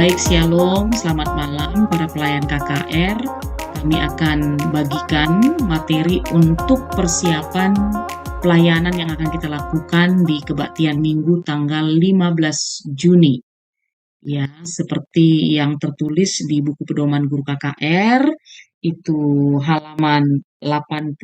Baik, Shalom, selamat malam para pelayan KKR. Kami akan bagikan materi untuk persiapan pelayanan yang akan kita lakukan di kebaktian Minggu tanggal 15 Juni. Ya, seperti yang tertulis di buku pedoman guru KKR, itu halaman 81,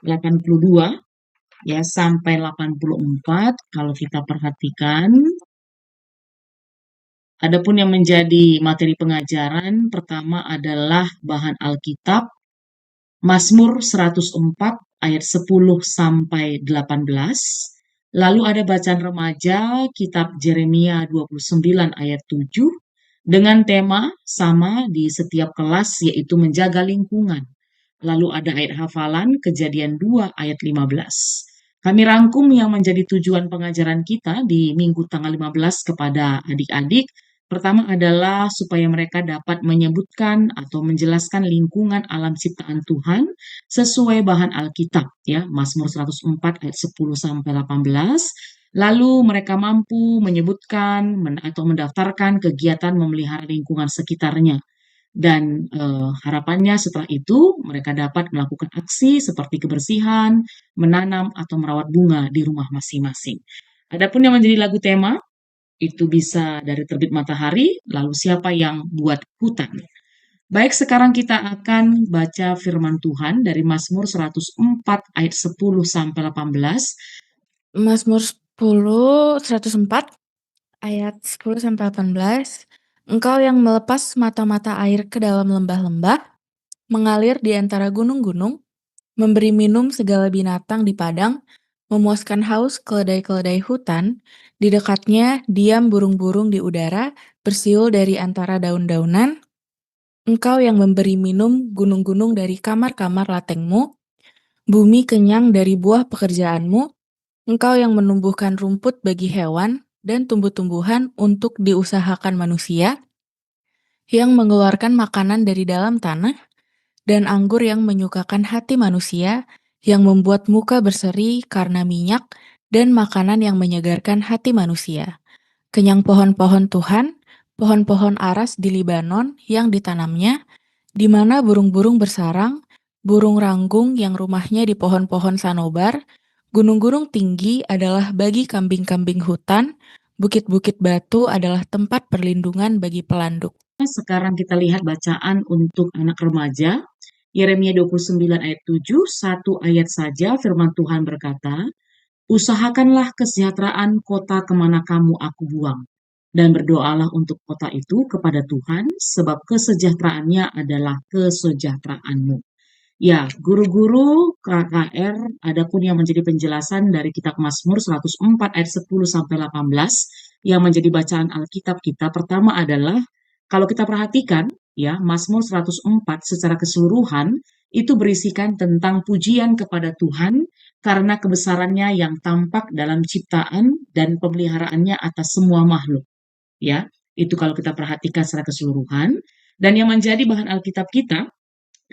82, ya, sampai 84. Kalau kita perhatikan, adapun yang menjadi materi pengajaran pertama adalah bahan Alkitab, Mazmur 104 ayat 10 sampai 18. Lalu ada bacaan remaja, kitab Yeremia 29 ayat 7, dengan tema sama di setiap kelas, yaitu menjaga lingkungan. Lalu ada ayat hafalan, Kejadian 2 ayat 15. Kami rangkum yang menjadi tujuan pengajaran kita di minggu tanggal 15 kepada adik-adik. Pertama adalah supaya mereka dapat menyebutkan atau menjelaskan lingkungan alam ciptaan Tuhan sesuai bahan Alkitab, ya, Mazmur 104 ayat 10 sampai 18. Lalu mereka mampu menyebutkan atau mendaftarkan kegiatan memelihara lingkungan sekitarnya. Dan harapannya setelah itu mereka dapat melakukan aksi seperti kebersihan, menanam, atau merawat bunga di rumah masing-masing. Adapun yang menjadi lagu tema, itu bisa dari Terbit Matahari, lalu Siapa yang Buat Hutan. Baik, sekarang kita akan baca firman Tuhan dari Mazmur 104 ayat 10 sampai 18. Mazmur 104 ayat 10 sampai 18. Engkau yang melepas mata-mata air ke dalam lembah-lembah, mengalir di antara gunung-gunung, memberi minum segala binatang di padang, memuaskan haus keledai-keledai hutan, di dekatnya diam burung-burung di udara, bersiul dari antara daun-daunan. Engkau yang memberi minum gunung-gunung dari kamar-kamar latengmu, bumi kenyang dari buah pekerjaanmu. Engkau yang menumbuhkan rumput bagi hewan dan tumbuh-tumbuhan untuk diusahakan manusia, yang mengeluarkan makanan dari dalam tanah, dan anggur yang menyukakan hati manusia, yang membuat muka berseri karena minyak, dan makanan yang menyegarkan hati manusia. Kenyang pohon-pohon Tuhan, pohon-pohon aras di Libanon yang ditanamnya, di mana burung-burung bersarang, burung ranggung yang rumahnya di pohon-pohon sanobar. Gunung-gunung tinggi adalah bagi kambing-kambing hutan, bukit-bukit batu adalah tempat perlindungan bagi pelanduk. Sekarang kita lihat bacaan untuk anak remaja. Yeremia 29 ayat 7, satu ayat saja firman Tuhan berkata, usahakanlah kesejahteraan kota kemana kamu aku buang, dan berdoalah untuk kota itu kepada Tuhan, sebab kesejahteraannya adalah kesejahteraanmu. Ya, guru-guru KKR, adapun yang menjadi penjelasan dari kitab Mazmur 104 ayat 10 sampai 18, yang menjadi bacaan Alkitab kita pertama adalah, kalau kita perhatikan, ya, Mazmur 104 secara keseluruhan itu berisikan tentang pujian kepada Tuhan karena kebesarannya yang tampak dalam ciptaan dan pemeliharaannya atas semua makhluk. Ya, itu kalau kita perhatikan secara keseluruhan. Dan yang menjadi bahan Alkitab kita,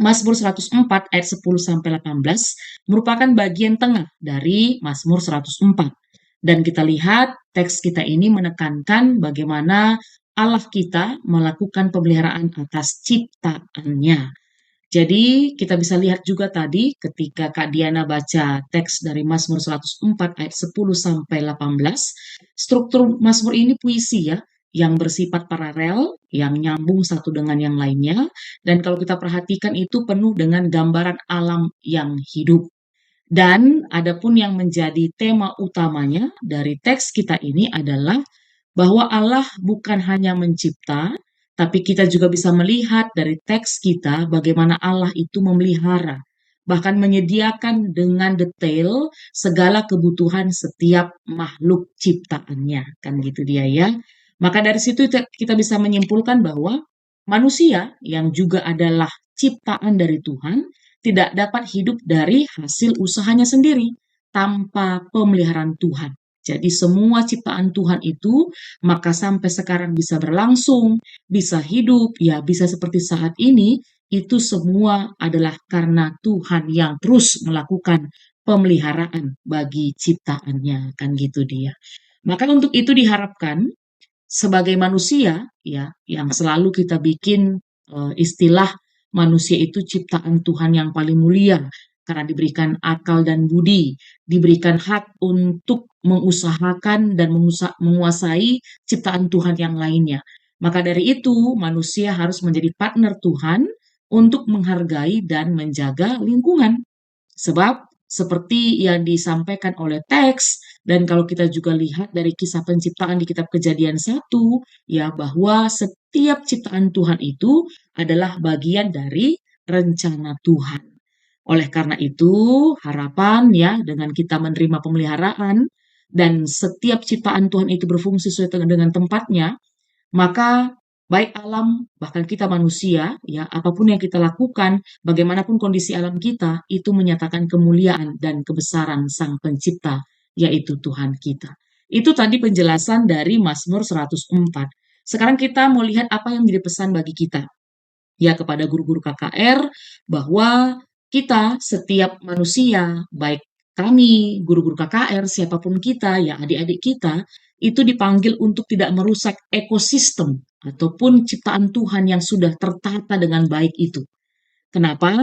Mazmur 104 ayat 10 sampai 18 merupakan bagian tengah dari Mazmur 104. Dan kita lihat teks kita ini menekankan bagaimana Allah kita melakukan pemeliharaan atas ciptaannya. Jadi kita bisa lihat juga tadi ketika Kak Diana baca teks dari Mazmur 104 ayat 10 sampai 18, struktur Mazmur ini puisi, ya, yang bersifat paralel, yang nyambung satu dengan yang lainnya, dan kalau kita perhatikan itu penuh dengan gambaran alam yang hidup. Dan adapun yang menjadi tema utamanya dari teks kita ini adalah bahwa Allah bukan hanya mencipta, tapi kita juga bisa melihat dari teks kita bagaimana Allah itu memelihara, bahkan menyediakan dengan detail segala kebutuhan setiap makhluk ciptaannya. Kan gitu dia, ya. Maka dari situ kita bisa menyimpulkan bahwa manusia yang juga adalah ciptaan dari Tuhan tidak dapat hidup dari hasil usahanya sendiri tanpa pemeliharaan Tuhan. Jadi semua ciptaan Tuhan itu maka sampai sekarang bisa berlangsung, bisa hidup, ya bisa seperti saat ini, itu semua adalah karena Tuhan yang terus melakukan pemeliharaan bagi ciptaannya, kan gitu dia. Maka untuk itu diharapkan sebagai manusia ya yang selalu kita bikin istilah manusia itu ciptaan Tuhan yang paling mulia karena diberikan akal dan budi, diberikan hak untuk mengusahakan dan menguasai ciptaan Tuhan yang lainnya. Maka dari itu, manusia harus menjadi partner Tuhan untuk menghargai dan menjaga lingkungan. Sebab seperti yang disampaikan oleh teks, dan kalau kita juga lihat dari kisah penciptaan di kitab Kejadian 1, ya bahwa setiap ciptaan Tuhan itu adalah bagian dari rencana Tuhan. Oleh karena itu, harapan ya dengan kita menerima pemeliharaan dan setiap ciptaan Tuhan itu berfungsi sesuai dengan tempatnya, maka baik alam, bahkan kita manusia, ya, apapun yang kita lakukan, bagaimanapun kondisi alam kita, itu menyatakan kemuliaan dan kebesaran Sang Pencipta, yaitu Tuhan kita. Itu tadi penjelasan dari Mazmur 104. Sekarang kita mau lihat apa yang menjadi pesan bagi kita. Ya, kepada guru-guru KKR, bahwa kita, setiap manusia, baik kami, guru-guru KKR, siapapun kita, ya adik-adik kita, itu dipanggil untuk tidak merusak ekosistem ataupun ciptaan Tuhan yang sudah tertata dengan baik itu. Kenapa?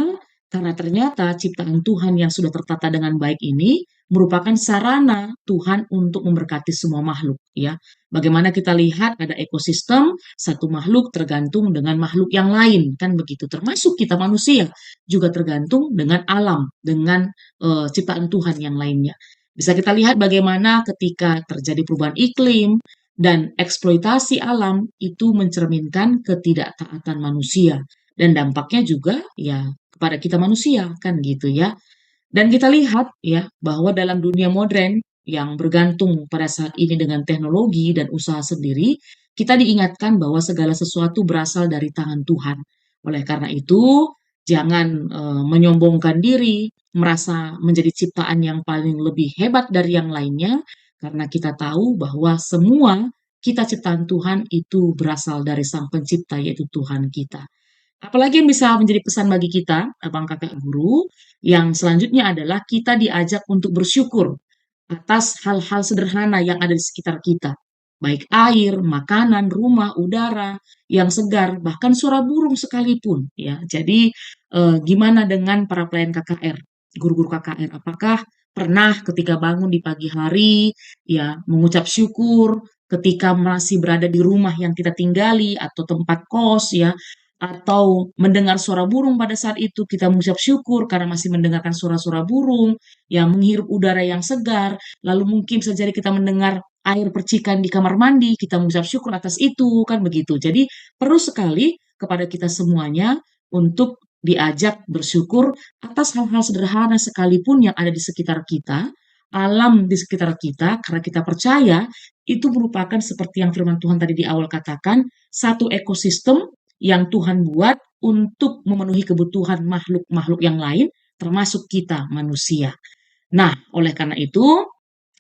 Karena ternyata ciptaan Tuhan yang sudah tertata dengan baik ini merupakan sarana Tuhan untuk memberkati semua makhluk, ya. Bagaimana kita lihat ada ekosistem, satu makhluk tergantung dengan makhluk yang lain, kan begitu. Termasuk kita manusia juga tergantung dengan alam, dengan ciptaan Tuhan yang lainnya. Bisa kita lihat bagaimana ketika terjadi perubahan iklim dan eksploitasi alam itu mencerminkan ketidaktaatan manusia dan dampaknya juga ya kepada kita manusia kan gitu ya. Dan kita lihat ya bahwa dalam dunia modern yang bergantung pada saat ini dengan teknologi dan usaha sendiri, kita diingatkan bahwa segala sesuatu berasal dari tangan Tuhan. Oleh karena itu, jangan menyombongkan diri, merasa menjadi ciptaan yang paling lebih hebat dari yang lainnya, karena kita tahu bahwa semua kita ciptaan Tuhan itu berasal dari Sang Pencipta, yaitu Tuhan kita. Apalagi yang bisa menjadi pesan bagi kita, abang kakak guru, yang selanjutnya adalah kita diajak untuk bersyukur atas hal-hal sederhana yang ada di sekitar kita. Baik air, makanan, rumah, udara yang segar, bahkan suara burung sekalipun. Ya, jadi gimana dengan para pelayan KKR, guru-guru KKR? Apakah pernah ketika bangun di pagi hari, ya mengucap syukur ketika masih berada di rumah yang kita tinggali atau tempat kos, ya, atau mendengar suara burung pada saat itu kita mengucap syukur karena masih mendengarkan suara-suara burung, yang menghirup udara yang segar, lalu mungkin saja kita mendengar air percikan di kamar mandi, kita mengucap syukur atas itu, kan begitu. Jadi perlu sekali kepada kita semuanya untuk diajak bersyukur atas hal-hal sederhana sekalipun yang ada di sekitar kita, alam di sekitar kita, karena kita percaya itu merupakan seperti yang firman Tuhan tadi di awal katakan, satu ekosistem yang Tuhan buat untuk memenuhi kebutuhan makhluk-makhluk yang lain, termasuk kita manusia. Nah, oleh karena itu,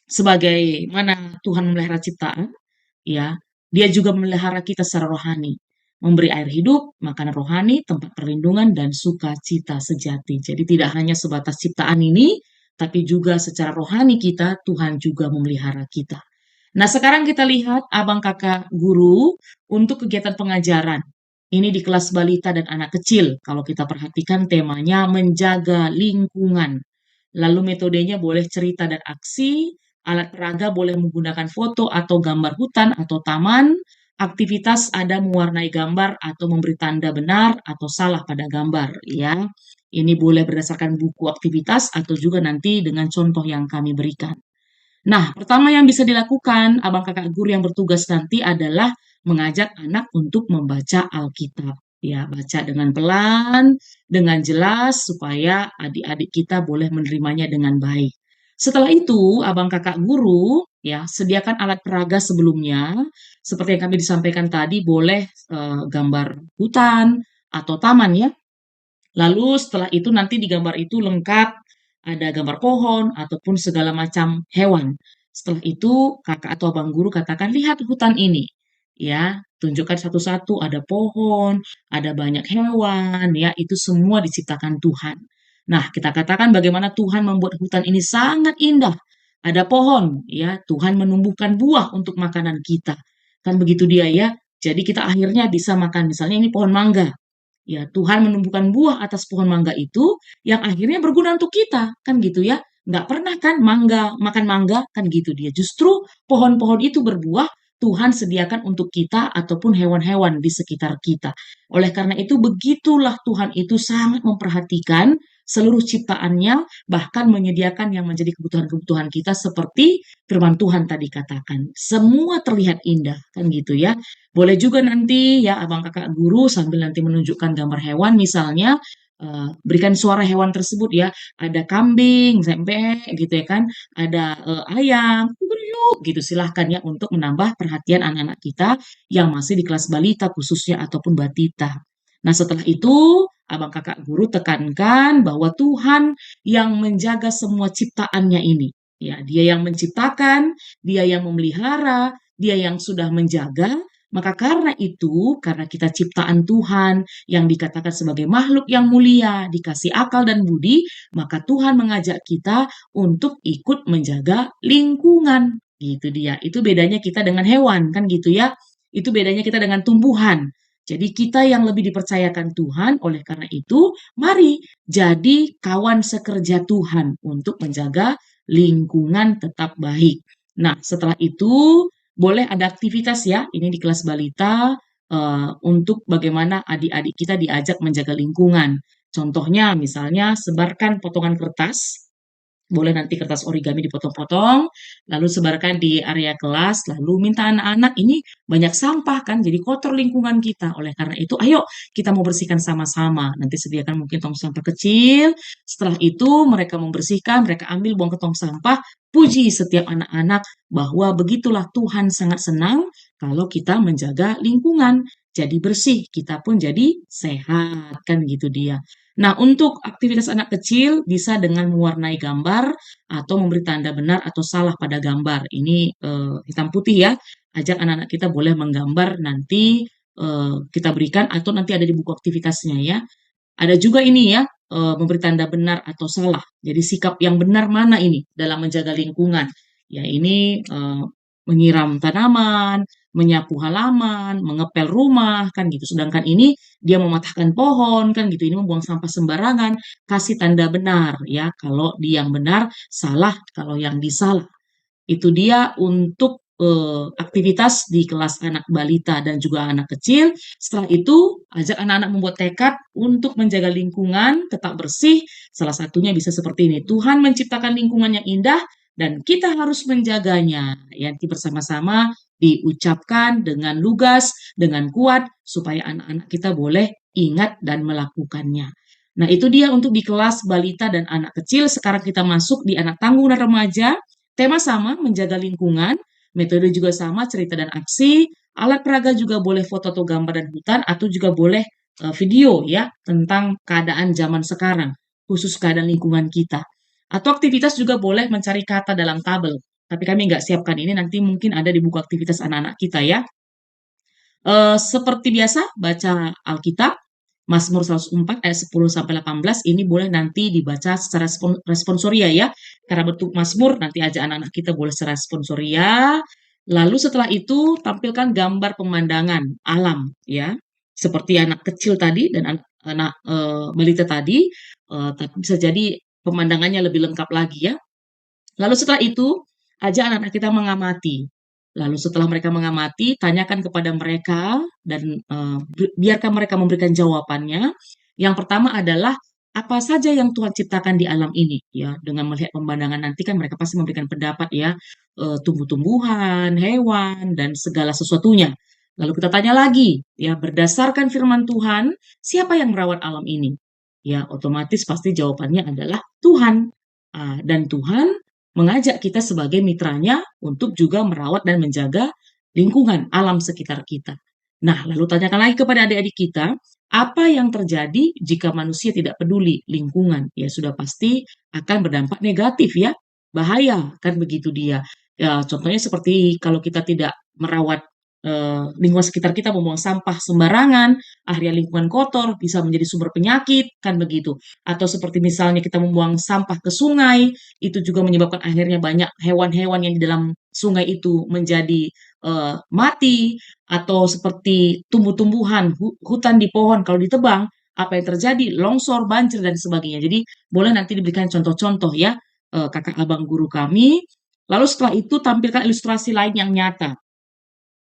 sebagaimana Tuhan memelihara ciptaan, ya, Dia juga memelihara kita secara rohani, memberi air hidup, makanan rohani, tempat perlindungan, dan sukacita sejati. Jadi tidak hanya sebatas ciptaan ini, tapi juga secara rohani kita, Tuhan juga memelihara kita. Nah, sekarang kita lihat abang kakak guru untuk kegiatan pengajaran. Ini di kelas balita dan anak kecil. Kalau kita perhatikan temanya menjaga lingkungan. Lalu metodenya boleh cerita dan aksi, alat peraga boleh menggunakan foto atau gambar hutan atau taman, aktivitas ada mewarnai gambar atau memberi tanda benar atau salah pada gambar, ya. Ini boleh berdasarkan buku aktivitas atau juga nanti dengan contoh yang kami berikan. Nah, pertama yang bisa dilakukan abang kakak guru yang bertugas nanti adalah mengajak anak untuk membaca Alkitab. Ya, baca dengan pelan, dengan jelas, supaya adik-adik kita boleh menerimanya dengan baik. Setelah itu, abang kakak guru, ya, sediakan alat peraga sebelumnya, seperti yang kami disampaikan tadi, boleh gambar hutan atau taman, ya. Lalu setelah itu nanti di gambar itu lengkap ada gambar pohon ataupun segala macam hewan. Setelah itu kakak atau abang guru katakan, lihat hutan ini. Ya, tunjukkan satu-satu ada pohon, ada banyak hewan, ya, itu semua diciptakan Tuhan. Nah, kita katakan bagaimana Tuhan membuat hutan ini sangat indah. Ada pohon, ya, Tuhan menumbuhkan buah untuk makanan kita. Kan begitu dia ya. Jadi kita akhirnya bisa makan, misalnya ini pohon mangga. Ya, Tuhan menumbuhkan buah atas pohon mangga itu yang akhirnya berguna untuk kita, kan gitu ya. Nggak pernah kan mangga, makan mangga, kan gitu dia. Justru pohon-pohon itu berbuah, Tuhan sediakan untuk kita ataupun hewan-hewan di sekitar kita. Oleh karena itu, begitulah Tuhan itu sangat memperhatikan seluruh ciptaannya, bahkan menyediakan yang menjadi kebutuhan-kebutuhan kita seperti firman Tuhan tadi katakan. Semua terlihat indah, kan gitu ya. Boleh juga nanti ya abang kakak guru sambil nanti menunjukkan gambar hewan misalnya berikan suara hewan tersebut ya. Ada kambing, sempe gitu ya kan. Ada ayam, kuguriuk gitu. Silahkan ya untuk menambah perhatian anak-anak kita yang masih di kelas balita khususnya ataupun batita. Nah setelah itu abang kakak guru tekankan bahwa Tuhan yang menjaga semua ciptaannya ini. Ya, dia yang menciptakan, dia yang memelihara, dia yang sudah menjaga, maka karena itu, karena kita ciptaan Tuhan yang dikatakan sebagai makhluk yang mulia, dikasih akal dan budi, maka Tuhan mengajak kita untuk ikut menjaga lingkungan. Gitu dia. Itu bedanya kita dengan hewan, kan gitu ya. Itu bedanya kita dengan tumbuhan. Jadi kita yang lebih dipercayakan Tuhan, oleh karena itu, mari jadi kawan sekerja Tuhan untuk menjaga lingkungan tetap baik. Nah, setelah itu boleh ada aktivitas ya, ini di kelas balita untuk bagaimana adik-adik kita diajak menjaga lingkungan. Contohnya misalnya sebarkan potongan kertas, boleh nanti kertas origami dipotong-potong, lalu sebarkan di area kelas, lalu minta anak-anak ini banyak sampah kan, jadi kotor lingkungan kita. Oleh karena itu, ayo kita mau bersihkan sama-sama. Nanti sediakan mungkin tong sampah kecil. Setelah itu mereka membersihkan, mereka ambil buang ke tong sampah. Puji setiap anak-anak bahwa begitulah Tuhan sangat senang kalau kita menjaga lingkungan. Jadi bersih, kita pun jadi sehat kan gitu dia. Nah, untuk aktivitas anak kecil bisa dengan mewarnai gambar atau memberi tanda benar atau salah pada gambar. Ini hitam putih ya. Ajak anak-anak kita boleh menggambar nanti kita berikan atau nanti ada di buku aktivitasnya ya. Ada juga ini ya, memberi tanda benar atau salah. Jadi sikap yang benar mana ini dalam menjaga lingkungan. Ya ini menyiram tanaman, menyapu halaman, mengepel rumah, kan gitu. Sedangkan ini dia mematahkan pohon, kan gitu. Ini membuang sampah sembarangan, kasih tanda benar ya. Kalau di yang benar, salah kalau yang disalah. Itu dia untuk aktivitas di kelas anak balita dan juga anak kecil. Setelah itu, ajak anak-anak membuat tekad untuk menjaga lingkungan tetap bersih. Salah satunya bisa seperti ini. Tuhan menciptakan lingkungan yang indah dan kita harus menjaganya. Nanti bersama-sama diucapkan dengan lugas, dengan kuat, supaya anak-anak kita boleh ingat dan melakukannya. Nah, itu dia untuk di kelas balita dan anak kecil. Sekarang kita masuk di anak tanggung dan remaja. Tema sama, menjaga lingkungan. Metode juga sama, cerita dan aksi. Alat peraga juga boleh foto atau gambar dan hutan, atau juga boleh video ya, tentang keadaan zaman sekarang, khusus keadaan lingkungan kita. Atau aktivitas juga boleh mencari kata dalam tabel. Tapi kami nggak siapkan ini, nanti mungkin ada di buku aktivitas anak-anak kita ya. Seperti biasa, baca Alkitab, Mazmur 104 ayat 10 sampai 18 ini boleh nanti dibaca secara responsoria ya. Karena bentuk Mazmur nanti aja anak-anak kita boleh secara responsoria. Lalu setelah itu tampilkan gambar pemandangan alam ya. Seperti anak kecil tadi dan anak balita tadi, tapi bisa jadi pemandangannya lebih lengkap lagi ya. Lalu setelah itu, ajak anak-anak kita mengamati. Lalu setelah mereka mengamati, tanyakan kepada mereka dan biarkan mereka memberikan jawabannya. Yang pertama adalah apa saja yang Tuhan ciptakan di alam ini ya. Dengan melihat pemandangan nanti kan mereka pasti memberikan pendapat ya, tumbuh-tumbuhan, hewan dan segala sesuatunya. Lalu kita tanya lagi ya, berdasarkan firman Tuhan, siapa yang merawat alam ini? Ya, otomatis pasti jawabannya adalah Tuhan. Dan Tuhan mengajak kita sebagai mitranya untuk juga merawat dan menjaga lingkungan alam sekitar kita. Nah, lalu tanyakan lagi kepada adik-adik kita, apa yang terjadi jika manusia tidak peduli lingkungan? Ya, sudah pasti akan berdampak negatif ya. Bahaya, kan begitu dia. Ya, contohnya seperti kalau kita tidak merawat lingkungan sekitar kita membuang sampah sembarangan, akhirnya lingkungan kotor, bisa menjadi sumber penyakit, kan begitu. Atau seperti misalnya kita membuang sampah ke sungai, itu juga menyebabkan akhirnya banyak hewan-hewan yang di dalam sungai itu menjadi mati, atau seperti tumbuh-tumbuhan, hutan di pohon kalau ditebang, apa yang terjadi? Longsor, banjir, dan sebagainya. Jadi boleh nanti diberikan contoh-contoh ya, kakak abang guru kami. Lalu setelah itu tampilkan ilustrasi lain yang nyata.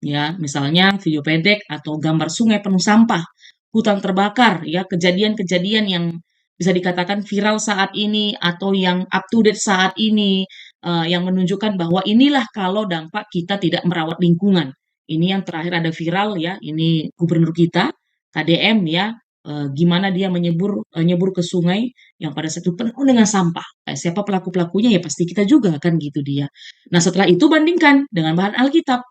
Ya, misalnya video pendek atau gambar sungai penuh sampah, hutan terbakar, ya, kejadian-kejadian yang bisa dikatakan viral saat ini atau yang up to date saat ini, yang menunjukkan bahwa inilah kalau dampak kita tidak merawat lingkungan. Ini yang terakhir ada viral ya, ini gubernur kita, KDM ya, gimana dia nyebur ke sungai yang pada saat itu penuh dengan sampah. Siapa pelaku-pelakunya ya pasti kita juga kan gitu dia. Nah setelah itu bandingkan dengan bahan Alkitab.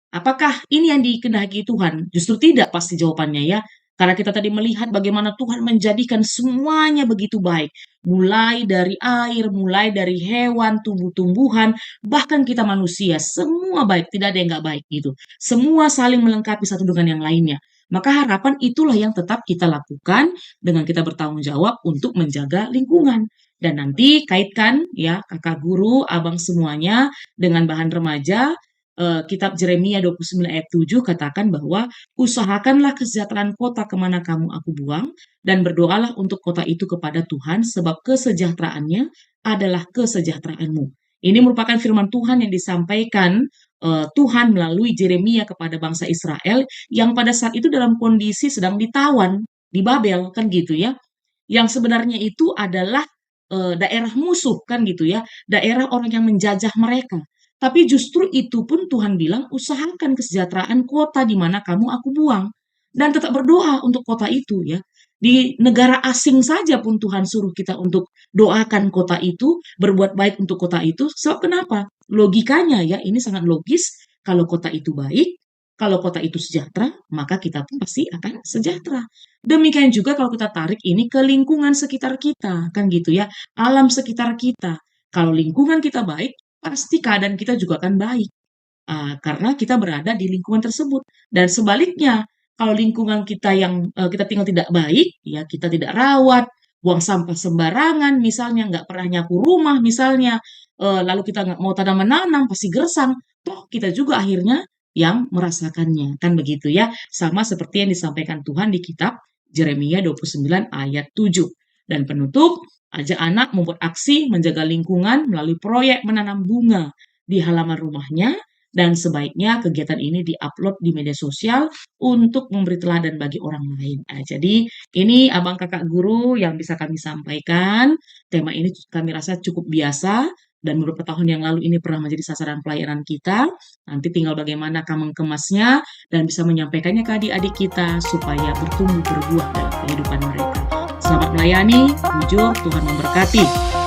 Apakah ini yang dikehendaki Tuhan? Justru tidak pasti jawabannya ya. Karena kita tadi melihat bagaimana Tuhan menjadikan semuanya begitu baik. Mulai dari air, mulai dari hewan, tumbuh-tumbuhan, bahkan kita manusia. Semua baik, tidak ada yang nggak baik gitu. Semua saling melengkapi satu dengan yang lainnya. Maka harapan itulah yang tetap kita lakukan dengan kita bertanggung jawab untuk menjaga lingkungan. Dan nanti kaitkan ya kakak guru, abang semuanya dengan bahan remaja. Kitab Yeremia 29 ayat 7 katakan bahwa usahakanlah kesejahteraan kota kemana kamu aku buang dan berdoalah untuk kota itu kepada Tuhan sebab kesejahteraannya adalah kesejahteraanmu. Ini merupakan firman Tuhan yang disampaikan Tuhan melalui Yeremia kepada bangsa Israel yang pada saat itu dalam kondisi sedang ditawan di Babel kan gitu ya. Yang sebenarnya itu adalah daerah musuh kan gitu ya, daerah orang yang menjajah mereka. Tapi justru itu pun Tuhan bilang, usahakan kesejahteraan kota di mana kamu aku buang. Dan tetap berdoa untuk kota itu ya. Di negara asing saja pun Tuhan suruh kita untuk doakan kota itu, berbuat baik untuk kota itu. Sebab kenapa? Logikanya ya, ini sangat logis. Kalau kota itu baik, kalau kota itu sejahtera, maka kita pun pasti akan sejahtera. Demikian juga kalau kita tarik ini ke lingkungan sekitar kita, kan gitu ya. Alam sekitar kita. Kalau lingkungan kita baik, pasti keadaan kita juga akan baik. Karena kita berada di lingkungan tersebut. Dan sebaliknya, kalau lingkungan kita yang kita tinggal tidak baik, ya kita tidak rawat, buang sampah sembarangan, misalnya nggak pernah nyapu rumah, misalnya, lalu kita nggak mau tanam menanam, pasti gersang. Toh kita juga akhirnya yang merasakannya, kan begitu ya. Sama seperti yang disampaikan Tuhan di kitab Yeremia 29 ayat 7. Dan penutup, ajak anak membuat aksi menjaga lingkungan melalui proyek menanam bunga di halaman rumahnya, dan sebaiknya kegiatan ini diupload di media sosial untuk memberi teladan bagi orang lain. Jadi ini abang kakak guru yang bisa kami sampaikan. Tema ini kami rasa cukup biasa dan beberapa tahun yang lalu ini pernah menjadi sasaran pelayanan kita. Nanti tinggal bagaimana kamu mengemasnya dan bisa menyampaikannya ke adik-adik kita supaya bertumbuh berbuah dalam kehidupan mereka. Selamat melayani, jujur, Tuhan memberkati.